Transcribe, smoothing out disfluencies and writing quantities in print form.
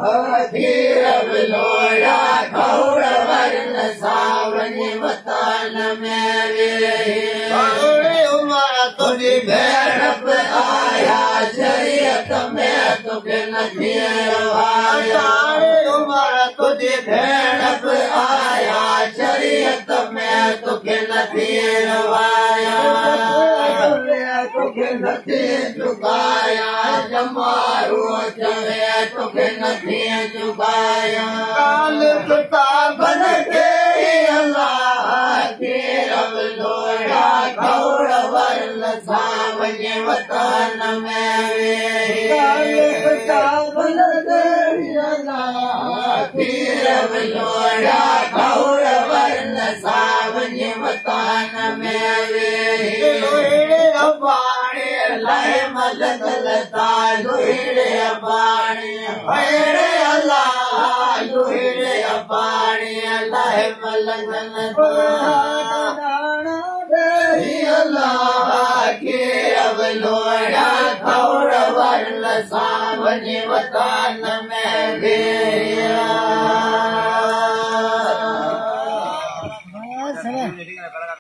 खीर बिलोड़ा खौड़ वरन सावन वतन में वेही तुझी भेड़ पे आया शरीयत में तुझे नथी रवाया तुझी भेड़ पे आया शरीयत में तुझे नथी रवाया तुझे नथी चुकाया जमारू चवे तुझे नथी चुकाया काल किताबन के अल्लाह खीर बिलोड़ा खौड़ वरन सावन वतन में वेही खीर बिलोड़ा खौड़ वरन सावन वतन में वेही पाणी अलाए मदद लता लुहिड़े पाणी भेड़े अलाह लुहिड़े पाणी अलाए मदद अल्लाह खीर बिलोड़ा खौड़ वरन सावन वतन में वेही